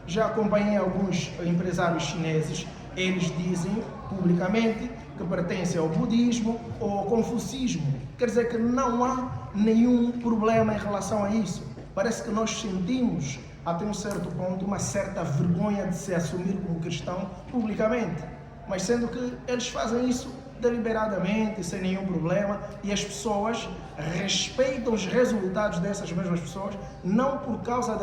Já acompanhei alguns empresários chineses, eles dizem publicamente que pertencem ao budismo ou ao confucismo. Quer dizer que não há nenhum problema em relação a isso. Parece que nós sentimos, até um certo ponto, uma certa vergonha de se assumir como cristão publicamente. Mas sendo que eles fazem isso deliberadamente, sem nenhum problema, e as pessoas respeitam os resultados dessas mesmas pessoas, não por causa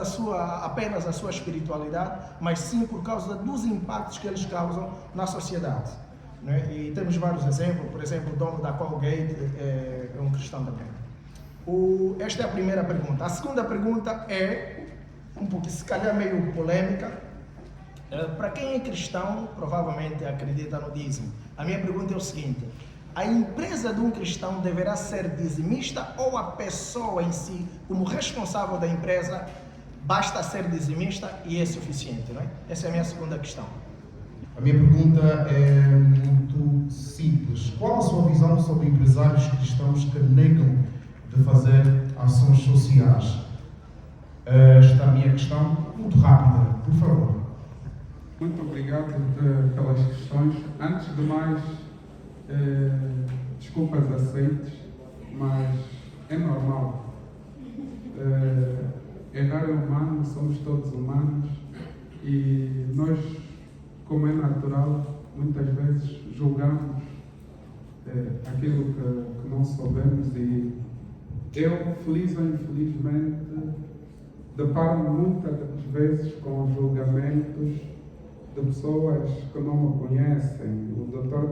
apenas da sua espiritualidade, mas sim por causa dos impactos que eles causam na sociedade. Né? E temos vários exemplos, por exemplo, o dono da Colgate é um cristão também. Esta é a primeira pergunta. A segunda pergunta é, um pouco, se calhar meio polêmica. Para quem é cristão, provavelmente acredita no dízimo. A minha pergunta é o seguinte: a empresa de um cristão deverá ser dizimista ou a pessoa em si, como responsável da empresa, basta ser dizimista e é suficiente? Não é? Essa é a minha segunda questão. A minha pergunta é muito simples. Qual a sua visão sobre empresários cristãos que negam de fazer ações sociais? Esta é a minha questão, muito rápida, por favor. Muito obrigado pelas questões. Antes de mais, desculpas aceites, mas é normal. Errar é humano, somos todos humanos e nós, como é natural, muitas vezes julgamos aquilo que não soubemos, e eu, feliz ou infelizmente, deparo-me muitas vezes com julgamentos de pessoas que não me conhecem. O Dr.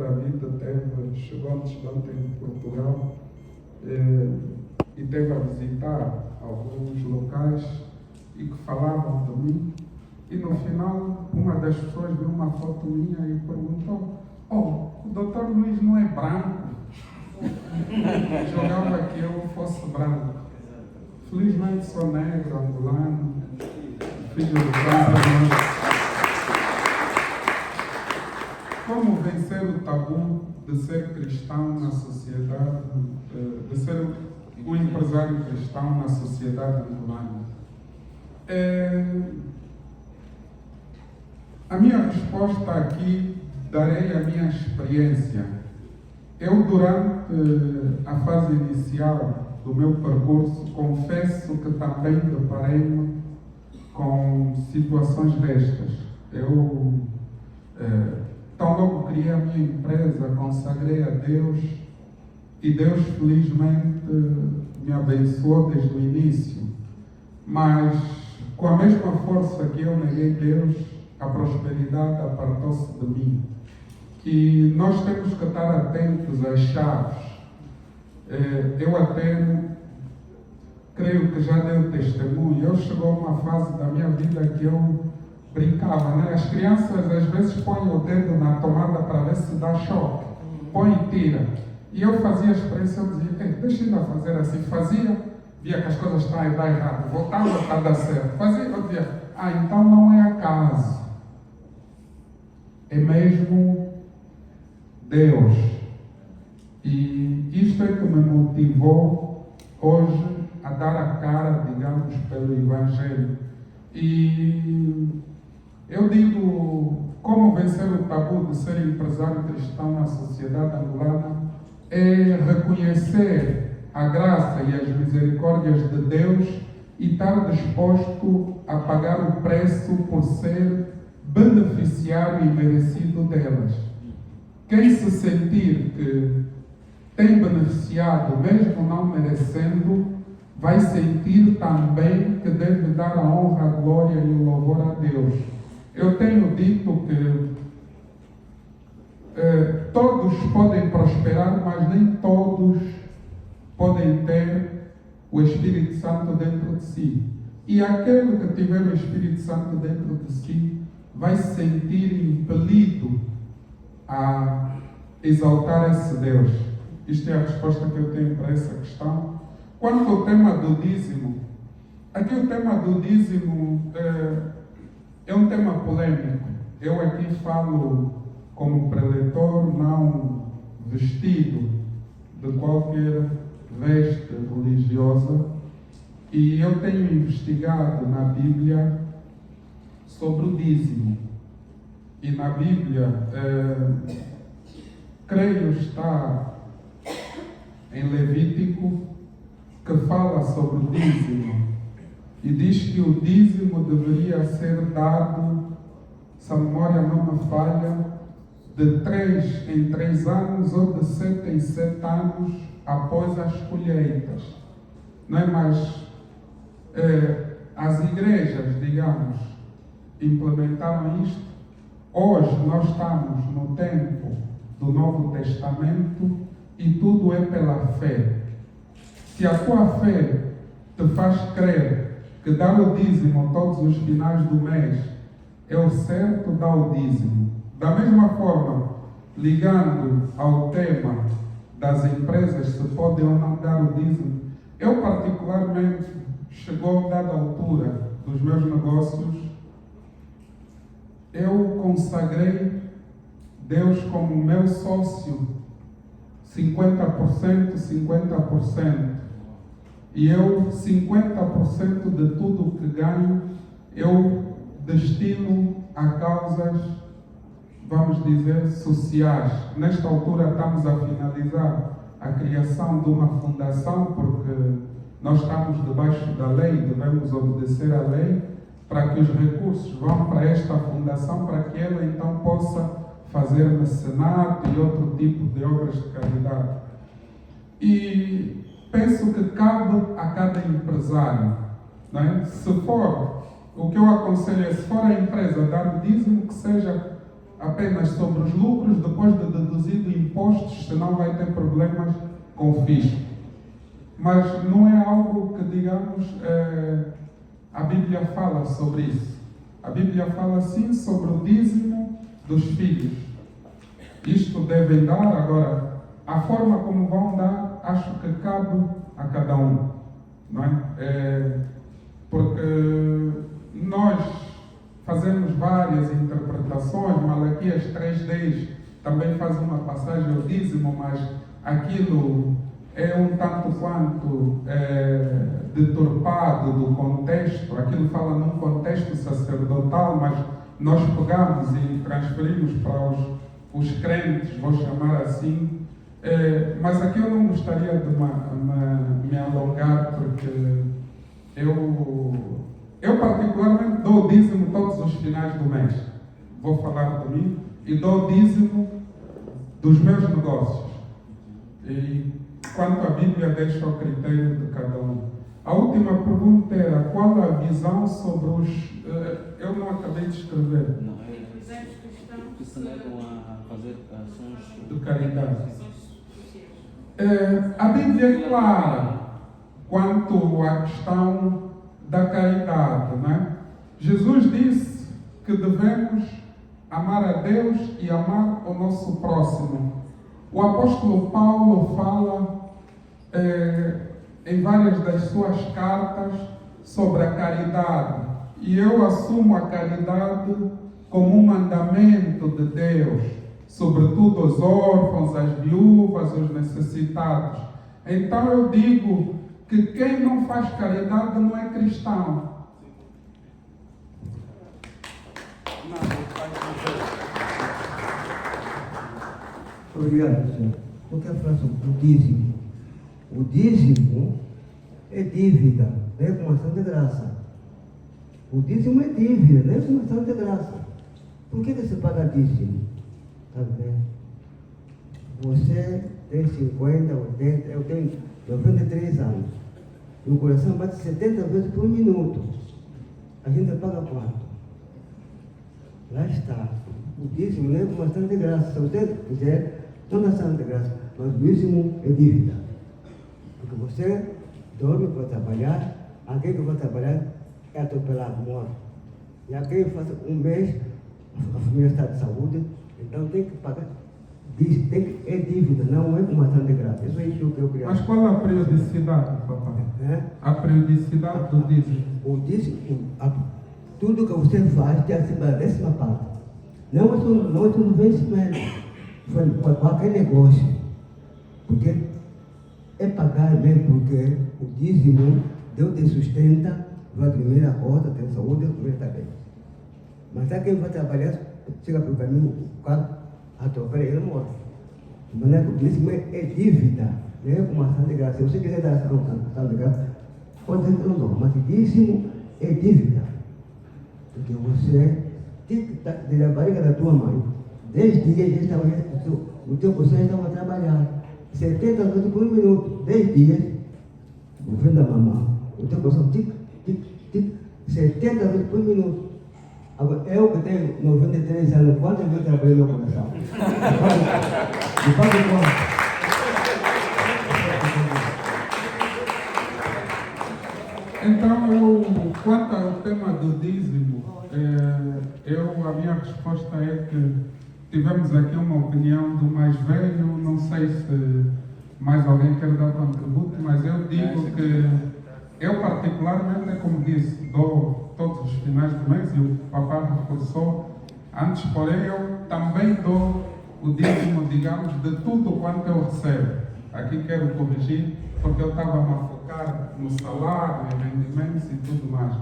David chegou antes de ontem de Portugal e esteve a visitar alguns locais e que falavam de mim, e no final uma das pessoas viu uma foto minha e perguntou: o Dr. Luís não é branco? Jogava que eu fosse branco. Felizmente sou negro, angolano, filho do Brasil. Como vencer o tabu de ser cristão na sociedade, de ser um empresário cristão na sociedade angolana? A minha resposta aqui, darei a minha experiência. Eu, durante a fase inicial do meu percurso, confesso que também deparei-me com situações destas. Eu tão logo criei a minha empresa, consagrei a Deus, e Deus felizmente me abençoou desde o início. Mas com a mesma força que eu neguei Deus, a prosperidade apartou-se de mim. E nós temos que estar atentos às chaves. Eu até creio que já dei o testemunho. Eu chegou uma fase da minha vida que eu brincava, né? As crianças às vezes põem o dedo na tomada para ver se dá choque. Põe e tira. E eu fazia a experiência, eu dizia: deixa eu ainda fazer assim. Fazia, via que as coisas estão a dar errado. Voltava a dar certo. Fazia, eu dizia: então não é acaso. É mesmo Deus. E isto é que me motivou hoje a dar a cara, digamos, pelo Evangelho. E eu digo, como vencer o tabu de ser empresário cristão na sociedade angolana é reconhecer a graça e as misericórdias de Deus e estar disposto a pagar o preço por ser beneficiário e merecido delas. Quem se sentir que tem beneficiado, mesmo não merecendo, vai sentir também que deve dar a honra, a glória e o louvor a Deus. Eu tenho dito que todos podem prosperar, mas nem todos podem ter o Espírito Santo dentro de si. E aquele que tiver o Espírito Santo dentro de si vai se sentir impelido a exaltar esse Deus. Isto é a resposta que eu tenho para essa questão. Quanto ao tema do dízimo, aqui o tema do dízimo é um tema polêmico. Eu aqui falo como preletor, não vestido de qualquer veste religiosa, e eu tenho investigado na Bíblia sobre o dízimo. E na Bíblia, creio está em Levítico, que fala sobre o dízimo. E diz que o dízimo deveria ser dado, se a memória não me falha, de 3 em 3 anos ou de 7 em 7 anos após as colheitas. Não é? Mas as igrejas, digamos, implementaram isto. Hoje nós estamos no tempo do Novo Testamento e tudo é pela fé. Se a tua fé te faz crer que dar o dízimo todos os finais do mês é o certo, dá o dízimo. Da mesma forma, ligando ao tema das empresas, se podem ou não dar o dízimo, eu particularmente, chegou a dada altura dos meus negócios, eu consagrei Deus como meu sócio, 50%, 50%. E eu, 50% de tudo que ganho, eu destino a causas, vamos dizer, sociais. Nesta altura estamos a finalizar a criação de uma fundação, porque nós estamos debaixo da lei, devemos obedecer à lei, para que os recursos vão para esta fundação, para que ela então possa fazer mecenato e outro tipo de obras de caridade. E penso que cabe a cada empresário, não é? Se for, o que eu aconselho é, se for a empresa dar o dízimo, que seja apenas sobre os lucros, depois de deduzido impostos, senão vai ter problemas com o fisco. Mas não é algo que, digamos, a Bíblia fala sobre isso. A Bíblia fala sim sobre o dízimo dos filhos. Isto devem dar, agora, a forma como vão dar, acho que cabe a cada um, não é? Porque nós fazemos várias interpretações, Malaquias 3:10 também faz uma passagem ao dízimo, mas aquilo é um tanto quanto deturpado do contexto. Aquilo fala num contexto sacerdotal, mas nós pegamos e transferimos para os crentes, vou chamar assim. Mas aqui eu não gostaria de me alongar, porque eu particularmente dou dízimo todos os finais do mês. Vou falar de mim e dou dízimo dos meus negócios. E quanto a Bíblia deixa ao critério de cada um. A última pergunta era qual a visão sobre os... eu não acabei de escrever. Não, que se negam a fazer ações de caridade. A Bíblia é clara quanto à questão da caridade, não é? Jesus disse que devemos amar a Deus e amar o nosso próximo. O apóstolo Paulo fala em várias das suas cartas sobre a caridade. E eu assumo a caridade como um mandamento de Deus, sobretudo aos órfãos, às viúvas, aos necessitados. Então eu digo que quem não faz caridade não é cristão. Obrigado, senhor. Eu quero falar sobre o dízimo. O dízimo é dívida, não é como ação de graça. O dízimo é dívida, não é como ação de graça. Por que você paga dízimo? Tá bem? Você tem 50, 80, eu tenho 93 anos. E o coração bate 70 vezes por minuto. A gente paga quanto? Lá está. O dízimo não é como ação de graça. Se você quiser, não é ação de graça, mas o dízimo é dívida. Porque você dorme para trabalhar, alguém que vai trabalhar é atropelado, morre. E alguém faz um mês, a família está de saúde, então tem que pagar. É dívida, não é uma ação de graça. Isso é isso que eu queria. Mas qual é a periodicidade, papai? É? A periodicidade do dízimo. O dízimo, tudo que você faz tem acima da 10ª parte. Não é tudo vencimento. Foi qualquer negócio. Porque é pagar mesmo, porque o dízimo Deus te sustenta, vai dormir a roda, tem saúde, dormir está bem. Mas se quem vai trabalhar, chega para o caminho, o carro atropela e ele morre. De maneira que o dízimo é dívida, não é uma ação de graça. Se você quiser dar ação de graça, pode ser que não, mas o dízimo é dívida. Porque você tem que estar da barriga da tua mãe, 10 dias o teu coração estava a trabalhar. 70 minutos por 1 minuto, 10 dias, o fim da mamãe, o teu coração tic, tic, tic, 70 minutos por 1 minuto. Agora, eu que tenho 93 anos, quantas vezes eu trabalhei no meu coração? Me faz conta. Então, quanto ao tema do dízimo, a minha resposta é que tivemos aqui uma opinião do mais velho, não sei se mais alguém quer dar contributo, mas eu digo que eu particularmente, como disse, dou todos os finais do mês e o papai reforçou, antes porém eu também dou o dízimo, digamos, de tudo quanto eu recebo. Aqui quero corrigir, porque eu estava a focar no salário, em rendimentos e tudo mais.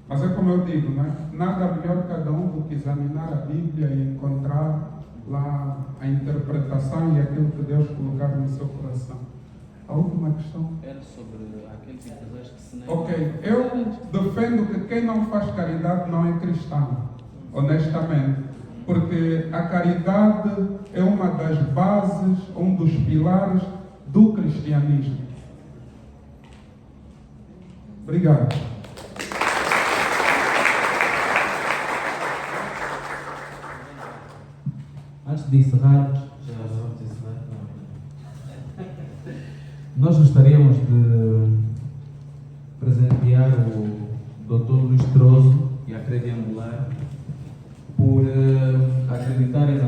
Mas é como eu digo, né? Nada melhor cada um do que examinar a Bíblia e encontrar lá a interpretação e aquilo que Deus colocar no seu coração. A última questão. Era sobre aqueles empresários que se negam. Ok, eu defendo que quem não faz caridade não é cristão, honestamente. Porque a caridade é uma das bases, um dos pilares do cristianismo. Obrigado. Antes de encerrarmos, já vamos encerrar. Nós gostaríamos de presentear o Dr. Luís Troso e a Crediangular por acreditarem na